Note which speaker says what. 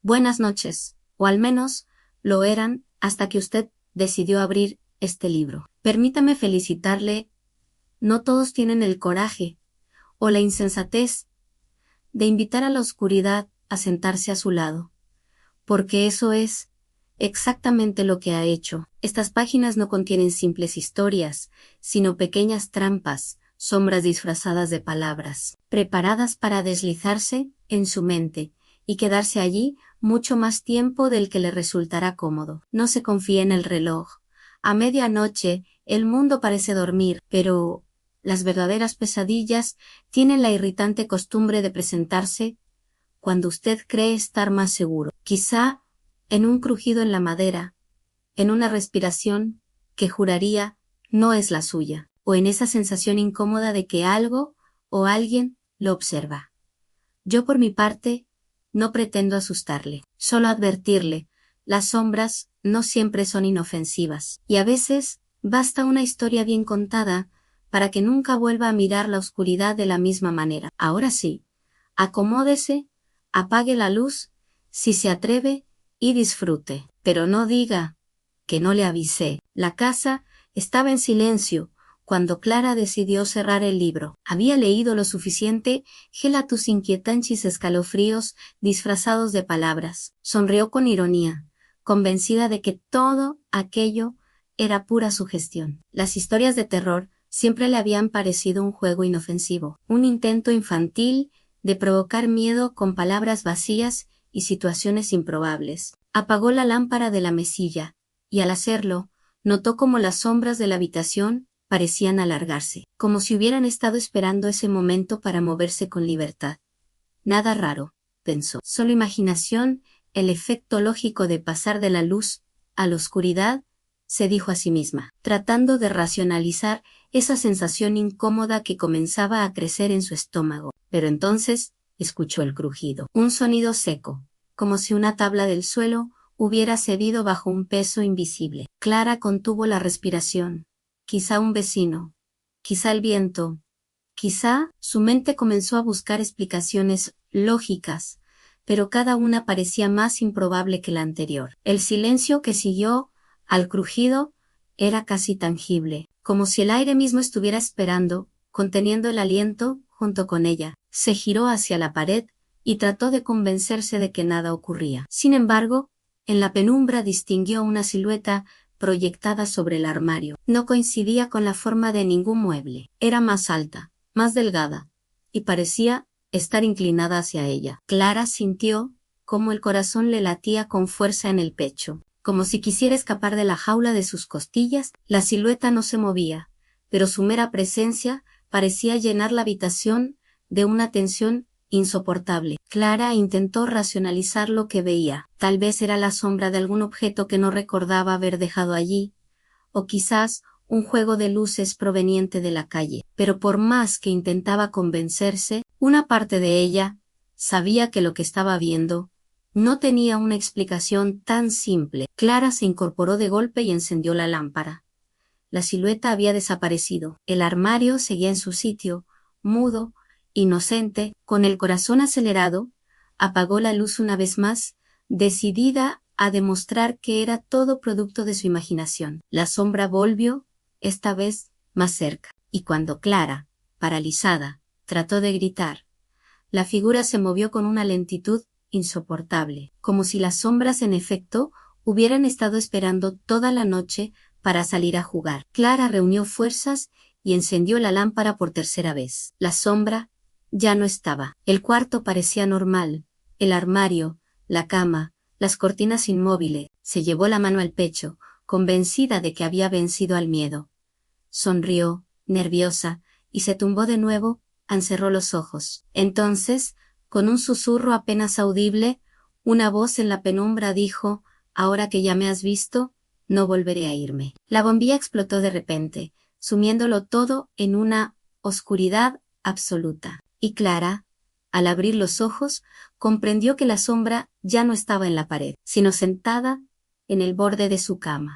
Speaker 1: Buenas noches, o al menos lo eran hasta que usted decidió abrir este libro. Permítame felicitarle, no todos tienen el coraje o la insensatez de invitar a la oscuridad a sentarse a su lado, porque eso es exactamente lo que ha hecho. Estas páginas no contienen simples historias, sino pequeñas trampas, sombras disfrazadas de palabras, preparadas para deslizarse en su mente y quedarse allí mucho más tiempo del que le resultará cómodo. No se confíe en el reloj. A medianoche el mundo parece dormir, pero las verdaderas pesadillas tienen la irritante costumbre de presentarse cuando usted cree estar más seguro. Quizá en un crujido en la madera, en una respiración que juraría no es la suya, o en esa sensación incómoda de que algo o alguien lo observa. Yo por mi parte no pretendo asustarle, solo advertirle, las sombras no siempre son inofensivas, y a veces basta una historia bien contada para que nunca vuelva a mirar la oscuridad de la misma manera. Ahora sí, acomódese, apague la luz, si se atreve, y disfrute. Pero no diga que no le avisé. La casa estaba en silencio cuando Clara decidió cerrar el libro. Había leído lo suficiente, gela tus inquietantes escalofríos disfrazados de palabras. Sonrió con ironía, convencida de que todo aquello era pura sugestión. Las historias de terror siempre le habían parecido un juego inofensivo, un intento infantil de provocar miedo con palabras vacías y situaciones improbables. Apagó la lámpara de la mesilla, y al hacerlo, notó cómo las sombras de la habitación parecían alargarse, como si hubieran estado esperando ese momento para moverse con libertad. Nada raro, pensó. Solo imaginación, el efecto lógico de pasar de la luz a la oscuridad, se dijo a sí misma, tratando de racionalizar esa sensación incómoda que comenzaba a crecer en su estómago. Pero entonces escuchó el crujido, un sonido seco, como si una tabla del suelo hubiera cedido bajo un peso invisible. Clara contuvo la respiración. Quizá un vecino, quizá el viento, quizá su mente comenzó a buscar explicaciones lógicas, pero cada una parecía más improbable que la anterior. El silencio que siguió al crujido era casi tangible, como si el aire mismo estuviera esperando, conteniendo el aliento junto con ella. Se giró hacia la pared y trató de convencerse de que nada ocurría. Sin embargo, en la penumbra distinguió una silueta proyectada sobre el armario. No coincidía con la forma de ningún mueble. Era más alta, más delgada, y parecía estar inclinada hacia ella. Clara sintió cómo el corazón le latía con fuerza en el pecho, como si quisiera escapar de la jaula de sus costillas. La silueta no se movía, pero su mera presencia parecía llenar la habitación de una tensión insoportable. Clara intentó racionalizar lo que veía. Tal vez era la sombra de algún objeto que no recordaba haber dejado allí, o quizás un juego de luces proveniente de la calle. Pero por más que intentaba convencerse, una parte de ella sabía que lo que estaba viendo no tenía una explicación tan simple. Clara se incorporó de golpe y encendió la lámpara. La silueta había desaparecido. El armario seguía en su sitio, mudo, inocente. Con el corazón acelerado, apagó la luz una vez más, decidida a demostrar que era todo producto de su imaginación. La sombra volvió, esta vez más cerca, y cuando Clara, paralizada, trató de gritar, la figura se movió con una lentitud insoportable, como si las sombras en efecto hubieran estado esperando toda la noche para salir a jugar. Clara reunió fuerzas y encendió la lámpara por tercera vez. La sombra ya no estaba. El cuarto parecía normal. El armario, la cama, las cortinas inmóviles. Se llevó la mano al pecho, convencida de que había vencido al miedo. Sonrió, nerviosa, y se tumbó de nuevo, encerró los ojos. Entonces, con un susurro apenas audible, una voz en la penumbra dijo, «Ahora que ya me has visto, no volveré a irme». La bombilla explotó de repente, sumiéndolo todo en una oscuridad absoluta. Y Clara, al abrir los ojos, comprendió que la sombra ya no estaba en la pared, sino sentada en el borde de su cama.